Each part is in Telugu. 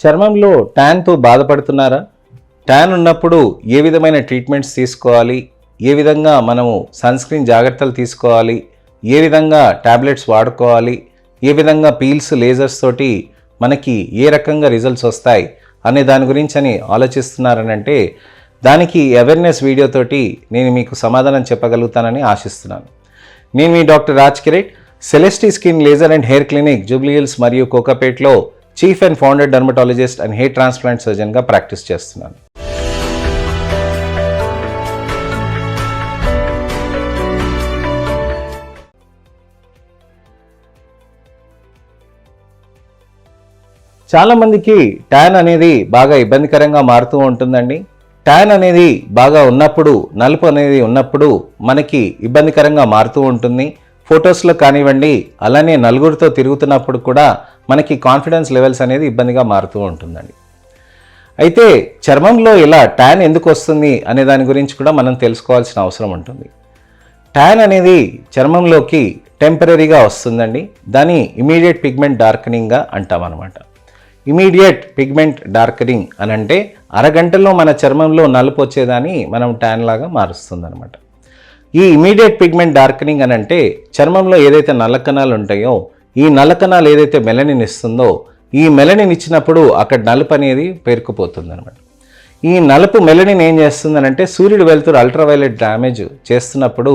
చర్మంలో ట్యాన్తో బాధపడుతున్నారా? ట్యాన్ ఉన్నప్పుడు ఏ విధమైన ట్రీట్మెంట్స్ తీసుకోవాలి, ఏ విధంగా మనము సన్ స్క్రీన్ జాగ్రత్తలు తీసుకోవాలి, ఏ విధంగా ట్యాబ్లెట్స్ వాడుకోవాలి, ఏ విధంగా పీల్స్ లేజర్స్ తోటి మనకి ఏ రకంగా రిజల్ట్స్ వస్తాయి అనే దాని గురించి అని ఆలోచిస్తున్నారనంటే దానికి అవేర్నెస్ వీడియోతోటి నేను మీకు సమాధానం చెప్పగలుగుతానని ఆశిస్తున్నాను. నేను మీ doctor Raj Kireet, Celestee skin laser and hair clinic Jubilee Hills మరియు కోకాపేట్లో chief and founder dermatologist and hair transplant సర్జన్గా ప్రాక్టీస్ చేస్తున్నాను. చాలామందికి ట్యాన్ అనేది బాగా ఇబ్బందికరంగా మారుతూ ఉంటుందండి. ట్యాన్ అనేది బాగా ఉన్నప్పుడు, నలుపు అనేది ఉన్నప్పుడు మనకి ఇబ్బందికరంగా మారుతూ ఉంటుంది. ఫొటోస్లో కానివ్వండి, అలానే నలుగురితో తిరుగుతున్నప్పుడు కూడా మనకి కాన్ఫిడెన్స్ లెవెల్స్ అనేది ఇబ్బందిగా మారుతూ ఉంటుందండి. అయితే చర్మంలో ఇలా ట్యాన్ ఎందుకు వస్తుంది అనే దాని గురించి కూడా మనం తెలుసుకోవాల్సిన అవసరం ఉంటుంది. ట్యాన్ అనేది చర్మంలోకి టెంపరీగా వస్తుందండి. దాన్ని ఇమీడియట్ పిగ్మెంట్ డార్కనింగ్గా అంటాం అన్నమాట. ఇమీడియట్ పిగ్మెంట్ డార్కనింగ్ అని అంటే అరగంటలో మన చర్మంలో నలుపు వచ్చేదాన్ని మనం ట్యాన్ లాగా మారుస్తుంది అనమాట. ఈ ఇమీడియట్ పిగ్మెంట్ డార్కనింగ్ అని అంటే చర్మంలో ఏదైతే నల్ల కణాలు ఉంటాయో ఈ నల్ల కణాలు ఏదైతే మెలనిన్ ఇస్తుందో ఈ మెలనిన్ ఇచ్చినప్పుడు అక్కడ నలుపు అనేది పేరుకుపోతుంది అనమాట. ఈ నలుపు మెలనిన్ ఏం చేస్తుందనంటే సూర్యుడు వెలుతురు అల్ట్రావైలెట్ డ్యామేజ్ చేస్తున్నప్పుడు,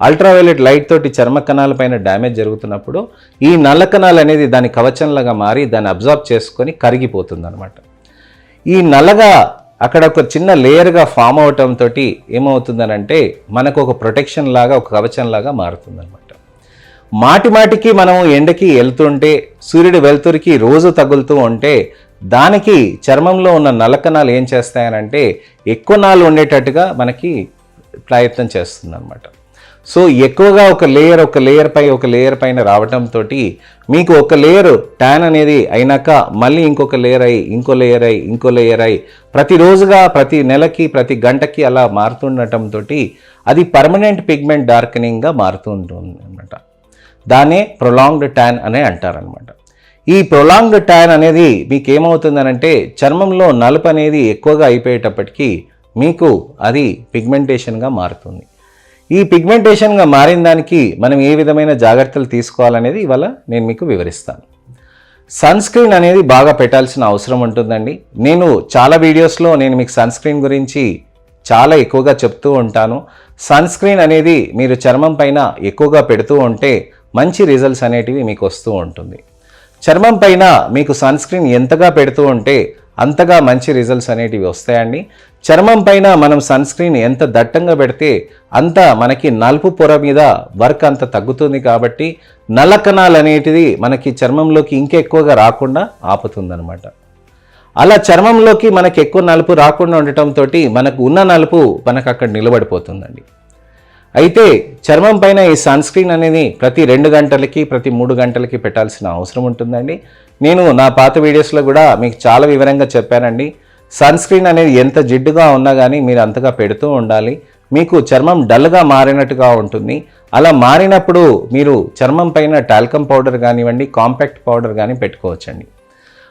అల్ట్రావైలెట్ లైట్ తోటి చర్మ కణాల పైన డ్యామేజ్ జరుగుతున్నప్పుడు ఈ నల్ల కణాలు అనేది దాని కవచంలాగా మారి దాన్ని అబ్జార్బ్ చేసుకొని కరిగిపోతుంది అనమాట. ఈ నల్లగా అక్కడ ఒక చిన్న లేయర్గా ఫామ్ అవటంతో ఏమవుతుందనంటే మనకు ఒక ప్రొటెక్షన్ లాగా, ఒక కవచం లాగా మారుతుంది అనమాట. మాటికి మనము ఎండకి వెళ్తుంటే, సూర్యుడు వెలుతురికి రోజు తగులుతూ ఉంటే దానికి చర్మంలో ఉన్న నల్లకణాలు ఏం చేస్తాయనంటే ఎక్కువ నాళ్ళు ఉండేటట్టుగా మనకి ప్రయత్నం చేస్తుంది అనమాట. సో ఎక్కువగా ఒక లేయర్ పైన రావటంతో మీకు ఒక లేయర్ ట్యాన్ అనేది అయినాక మళ్ళీ ఇంకొక లేయర్ అయ్యి ఇంకో లేయర్ అయ్యి ప్రతిరోజుగా, ప్రతి నెలకి, ప్రతి గంటకి అలా మారుతుండటంతో అది పర్మనెంట్ పిగ్మెంట్ డార్కనింగ్గా మారుతూ ఉంటుంది అనమాట. దాన్నే ప్రొలాంగ్డ్ ట్యాన్ అనే అంటారనమాట. ఈ ప్రొలాంగ్డ్ ట్యాన్ అనేది మీకు ఏమవుతుందనంటే చర్మంలో నలుపు అనేది ఎక్కువగా అయిపోయేటప్పటికీ మీకు అది పిగ్మెంటేషన్గా మారుతుంది. ఈ పిగ్మెంటేషన్గా మారిన దానికి మనం ఏ విధమైన జాగ్రత్తలు తీసుకోవాలనేది ఇవాళ నేను మీకు వివరిస్తాను. సన్ స్క్రీన్ అనేది బాగా పెట్టాల్సిన అవసరం ఉంటుందండి. నేను చాలా వీడియోస్లో నేను మీకు సన్ స్క్రీన్ గురించి చాలా ఎక్కువగా చెప్తూ ఉంటాను. సన్ స్క్రీన్ అనేది మీరు చర్మం పైన ఎక్కువగా పెడుతూ ఉంటే మంచి రిజల్ట్స్ అనేటివి మీకు వస్తూ ఉంటుంది. చర్మం పైన మీకు సన్ స్క్రీన్ ఎంతగా పెడుతూ ఉంటే అంతగా మంచి రిజల్ట్స్ అనేటివి వస్తాయండి. చర్మం పైన మనం సన్ స్క్రీన్ ఎంత దట్టంగా పెడితే అంత మనకి నలుపు పొర మీద వర్క్ అంత తగ్గుతుంది కాబట్టి నల్ల కణాలు అనేటిది మనకి చర్మంలోకి ఇంకెక్కువగా రాకుండా ఆపుతుందన్నమాట. అలా చర్మంలోకి మనకి ఎక్కువ నలుపు రాకుండా ఉండటంతో మనకు ఉన్న నలుపు మనకు అక్కడ నిలబడిపోతుందండి. అయితే చర్మం పైన ఈ సన్ స్క్రీన్ అనేది ప్రతి 2 గంటలకి, ప్రతి 3 గంటలకి పెట్టాల్సిన అవసరం ఉంటుందండి. నేను నా పాత వీడియోస్లో కూడా మీకు చాలా వివరంగా చెప్పానండి. సన్ స్క్రీన్ అనేది ఎంత జిడ్డుగా ఉన్నా కానీ మీరు అంతగా పెడుతూ ఉండాలి. మీకు చర్మం డల్గా మారినట్టుగా ఉంటుంది. అలా మారినప్పుడు మీరు చర్మం పైన టాల్కమ్ పౌడర్ కానివ్వండి, కాంపాక్ట్ పౌడర్ కానీ పెట్టుకోవచ్చండి.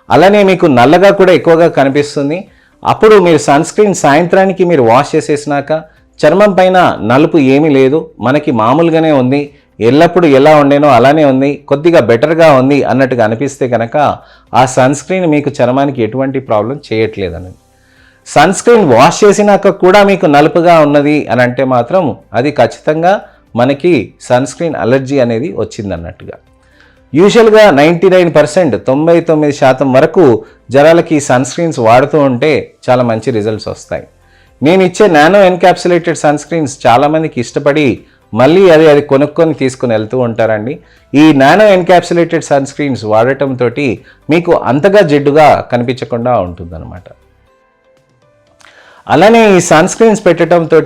అలానే మీకు నల్లగా కూడా ఎక్కువగా కనిపిస్తుంది. అప్పుడు మీరు సన్ స్క్రీన్ సాయంత్రానికి మీరు వాష్ చేసేసినాక చర్మం పైన నలుపు ఏమీ లేదు, మనకి మామూలుగానే ఉంది, ఎల్లప్పుడూ ఎలా ఉండేనో అలానే ఉంది, కొద్దిగా బెటర్గా ఉంది అన్నట్టుగా అనిపిస్తే కనుక ఆ సన్ స్క్రీన్ మీకు చర్మానికి ఎటువంటి ప్రాబ్లం చేయట్లేదని. సన్ స్క్రీన్ వాష్ చేసినాక కూడా మీకు నలుపుగా ఉన్నది అని అంటే మాత్రం అది ఖచ్చితంగా మనకి సన్ స్క్రీన్ అలర్జీ అనేది వచ్చిందన్నట్టుగా. యూజువల్గా 99%, 99% వరకు జనాలకి సన్ స్క్రీన్స్ వాడుతూ ఉంటే చాలా మంచి రిజల్ట్స్ వస్తాయి. నేను ఇచ్చే నానో ఎన్క్యాప్సులేటెడ్ సన్ స్క్రీన్స్ చాలామందికి ఇష్టపడి మళ్ళీ అది కొనుక్కొని తీసుకుని వెళ్తూ ఉంటారండి. ఈ నానో ఎన్క్యాప్సులేటెడ్ సన్ స్క్రీన్స్ వాడటంతో మీకు అంతగా జిడ్డుగా కనిపించకుండా ఉంటుందన్నమాట. అలానే ఈ సన్ స్క్రీన్స్ పెట్టడంతో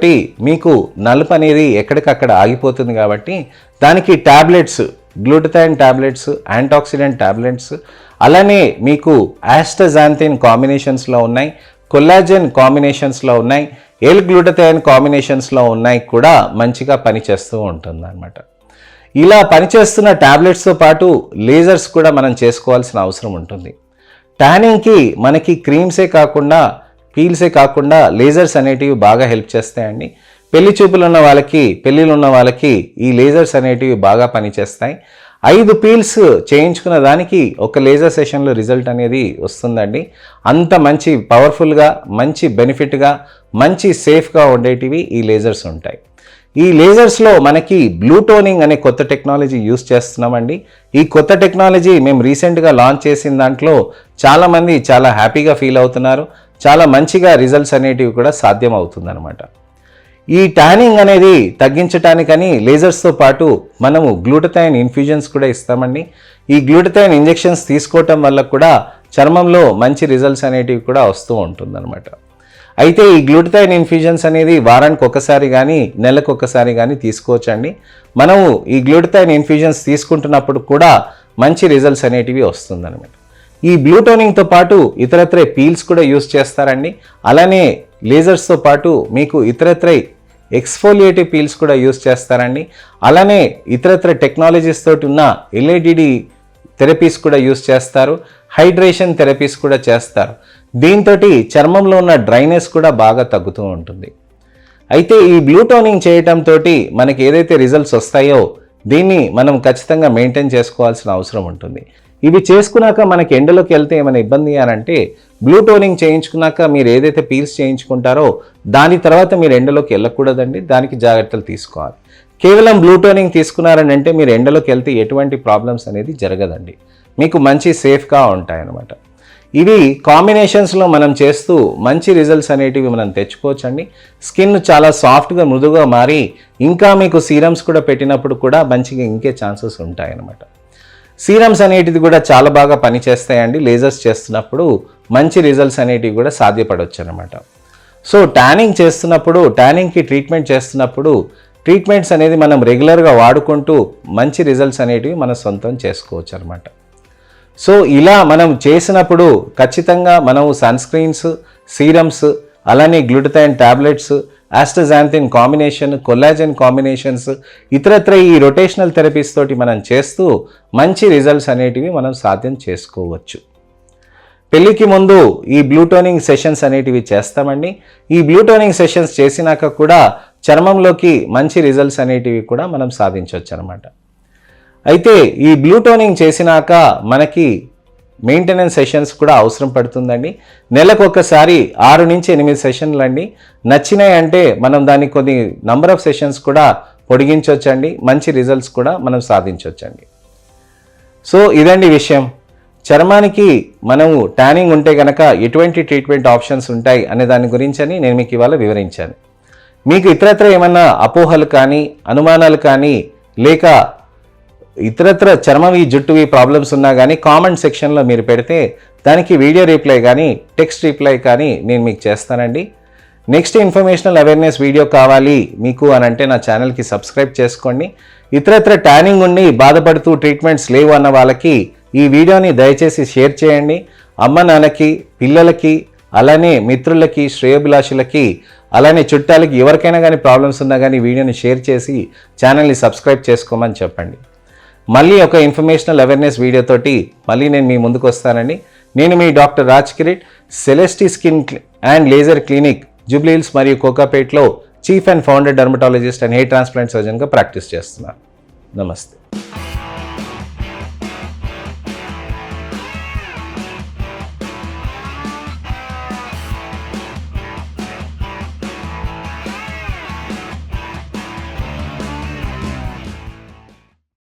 మీకు నలుపు అనేది ఎక్కడికక్కడ ఆగిపోతుంది కాబట్టి దానికి tablets, glutathione tablets, antioxidant tablets, అలానే మీకు ఆస్టజాంథిన్ కాంబినేషన్స్లో ఉన్నాయి, కొల్లాజెన్ కాంబినేషన్స్లో ఉన్నాయి, ఎల్ గ్లూటథైన్ కాంబినేషన్స్లో ఉన్నాయి కూడా మంచిగా పనిచేస్తూ ఉంటుంది అన్నమాట. ఇలా పనిచేస్తున్న ట్యాబ్లెట్స్తో పాటు లేజర్స్ కూడా మనం చేసుకోవాల్సిన అవసరం ఉంటుంది. ట్యానింగ్కి మనకి క్రీమ్సే కాకుండా పీల్సే కాకుండా లేజర్స్ అనేటివి బాగా హెల్ప్ చేస్తాయండి. పెళ్లి చూపులు ఉన్న వాళ్ళకి, పెళ్ళిళ్ళు ఉన్న వాళ్ళకి ఈ లేజర్స్ అనేటివి బాగా పనిచేస్తాయి. 5 పీల్స్ చేయించుకున్న దానికి ఒక లేజర్ సెషన్లో రిజల్ట్ అనేది వస్తుందండి. అంత మంచి పవర్ఫుల్గా, మంచి బెనిఫిట్గా, మంచి సేఫ్గా ఉండేటివి ఈ లేజర్స్ ఉంటాయి. ఈ లేజర్స్లో మనకి బ్లూటోనింగ్ అనే కొత్త టెక్నాలజీ యూస్ చేస్తున్నామండి. ఈ కొత్త టెక్నాలజీ మేము రీసెంట్గా లాంచ్ చేసిన దాంట్లో చాలామంది చాలా హ్యాపీగా ఫీల్ అవుతున్నారు. చాలా మంచిగా రిజల్ట్స్ అనేటివి కూడా సాధ్యం అవుతుందన్నమాట. ఈ ట్యానింగ్ అనేది తగ్గించడానికని లేజర్స్తో పాటు మనము గ్లూటథైన్ ఇన్ఫ్యూజన్స్ కూడా ఇస్తామండి. ఈ గ్లూటథైన్ ఇంజెక్షన్స్ తీసుకోవటం వల్ల కూడా చర్మంలో మంచి రిజల్ట్స్ అనేటివి కూడా వస్తూ ఉంటుందన్నమాట. అయితే ఈ గ్లూటథైన్ ఇన్ఫ్యూజన్స్ అనేది వారానికి ఒకసారి కానీ నెలకు ఒకసారి కానీ తీసుకోవచ్చండి. మనము ఈ గ్లూటథైన్ ఇన్ఫ్యూజన్స్ తీసుకుంటున్నప్పుడు కూడా మంచి రిజల్ట్స్ అనేటివి వస్తుందన్నమాట. ఈ బ్లూటోనింగ్తో పాటు ఇతరత్రే పీల్స్ కూడా యూస్ చేస్తారండి. అలానే లేజర్స్తో పాటు మీకు ఇతరత్రే ఎక్స్ఫోలియేటివ్ పీల్స్ కూడా యూస్ చేస్తారండి. అలానే ఇతరత్ర టెక్నాలజీస్ తోటి ఉన్న ఎల్ఏడిడి థెరపీస్ కూడా యూస్ చేస్తారు. హైడ్రేషన్ థెరపీస్ కూడా చేస్తారు. దీంతో చర్మంలో ఉన్న డ్రైనెస్ కూడా బాగా తగ్గుతూ ఉంటుంది. అయితే ఈ బ్లూటోనింగ్ చేయటంతో మనకి ఏదైతే రిజల్ట్స్ వస్తాయో దీన్ని మనం ఖచ్చితంగా మెయింటైన్ చేసుకోవాల్సిన అవసరం ఉంటుంది. ఇవి చేసుకున్నాక మనకి ఎండలోకి వెళ్తే ఏమైనా ఇబ్బంది అని అంటే బ్లూటోనింగ్ చేయించుకున్నాక మీరు ఏదైతే పీల్స్ చేయించుకుంటారో దాని తర్వాత మీరు ఎండలోకి వెళ్ళకూడదండి. దానికి జాగ్రత్తలు తీసుకోవాలి. కేవలం బ్లూటోనింగ్ తీసుకున్నారని అంటే మీరు ఎండలోకి వెళ్తే ఎటువంటి ప్రాబ్లమ్స్ అనేది జరగదండి. మీకు మంచి సేఫ్గా ఉంటాయన్నమాట. ఇవి కాంబినేషన్స్లో మనం చేస్తూ మంచి రిజల్ట్స్ అనేటివి మనం తెచ్చుకోవచ్చండి. స్కిన్ చాలా సాఫ్ట్గా, మృదుగా మారి ఇంకా మీకు సీరమ్స్ కూడా పెట్టినప్పుడు కూడా మంచిగా ఇంకే ఛాన్సెస్ ఉంటాయన్నమాట. సీరమ్స్ అనేటివి కూడా చాలా బాగా పనిచేస్తాయండి. లేజర్స్ చేస్తున్నప్పుడు మంచి రిజల్ట్స్ అనేటివి కూడా సాధ్యపడవచ్చు అనమాట. సో ట్యానింగ్ చేస్తున్నప్పుడు, ట్యానింగ్కి ట్రీట్మెంట్ చేస్తున్నప్పుడు ట్రీట్మెంట్స్ అనేది మనం రెగ్యులర్గా వాడుకుంటూ మంచి రిజల్ట్స్ అనేటివి మనం సొంతం చేసుకోవచ్చు అనమాట. సో ఇలా మనం చేసినప్పుడు ఖచ్చితంగా మనం సన్స్క్రీన్స్, సీరమ్స్, అలానే glutathione tablets, astaxanthin combination, collagen combinations, ఇతరత్ర ఈ రొటేషనల్ థెరపీస్ తోటి మనం చేస్తూ మంచి రిజల్ట్స్ అనేటివి మనం సాధ్యం చేసుకోవచ్చు. పెళ్ళికి ముందు ఈ బ్లూటోనింగ్ సెషన్స్ అనేటివి చేస్తామండి. ఈ బ్లూటోనింగ్ సెషన్స్ చేసినాక కూడా చర్మంలోకి మంచి రిజల్ట్స్ అనేటివి కూడా మనం సాధించవచ్చు అనమాట. అయితే ఈ బ్లూటోనింగ్ చేసినాక మనకి మెయింటెనెన్స్ సెషన్స్ కూడా అవసరం పడుతుందండి. నెలకు ఒకసారి 6 నుంచి 8 సెషన్లు అండి. నచ్చినాయి అంటే మనం దానికి కొన్ని నంబర్ ఆఫ్ సెషన్స్ కూడా పొడిగించవచ్చండి. మంచి రిజల్ట్స్ కూడా మనం సాధించవచ్చండి. సో ఇదండి విషయం. చర్మానికి మనము ట్యానింగ్ ఉంటే కనుక ఎటువంటి ట్రీట్మెంట్ ఆప్షన్స్ ఉంటాయి అనే దాని గురించి నేను మీకు ఇవాళ వివరించాను. మీకు ఇతరత్ర ఏమన్నా అపోహలు కానీ, అనుమానాలు కానీ, లేక ఇతరత్ర చర్మవి, జుట్టువి ప్రాబ్లమ్స్ ఉన్నా కానీ కామెంట్ సెక్షన్లో మీరు పెడితే దానికి వీడియో రిప్లై కానీ, టెక్స్ట్ రిప్లై కానీ నేను మీకు చేస్తానండి. నెక్స్ట్ ఇన్ఫర్మేషనల్ అవేర్నెస్ వీడియో కావాలి మీకు అని అంటే నా ఛానల్కి సబ్స్క్రైబ్ చేసుకోండి. ఇతరత్ర ట్యానింగ్ ఉండి బాధపడుతూ ట్రీట్మెంట్స్ లేవు అన్న వాళ్ళకి ఈ వీడియోని దయచేసి షేర్ చేయండి. అమ్మ నాన్నకి, పిల్లలకి, అలానే మిత్రులకి, శ్రేయోభిలాషులకి, అలానే చుట్టాలకి ఎవరికైనా కానీ ప్రాబ్లమ్స్ ఉన్నా కానీ వీడియోని షేర్ చేసి ఛానల్ని సబ్స్క్రైబ్ చేసుకోమని చెప్పండి. మళ్ళీ ఒక ఇన్ఫర్మేషనల్ అవేర్నెస్ వీడియోతోటి మళ్ళీ నేను మీ ముందుకు వస్తానండి. నేను మీ doctor Raj Kireet, Celestee skin and laser clinic, Jubilee Hills మరియు కోకాపేట్లో chief and founder dermatologist and hair transplant సర్జన్గా ప్రాక్టీస్ చేస్తున్నాను. నమస్తే.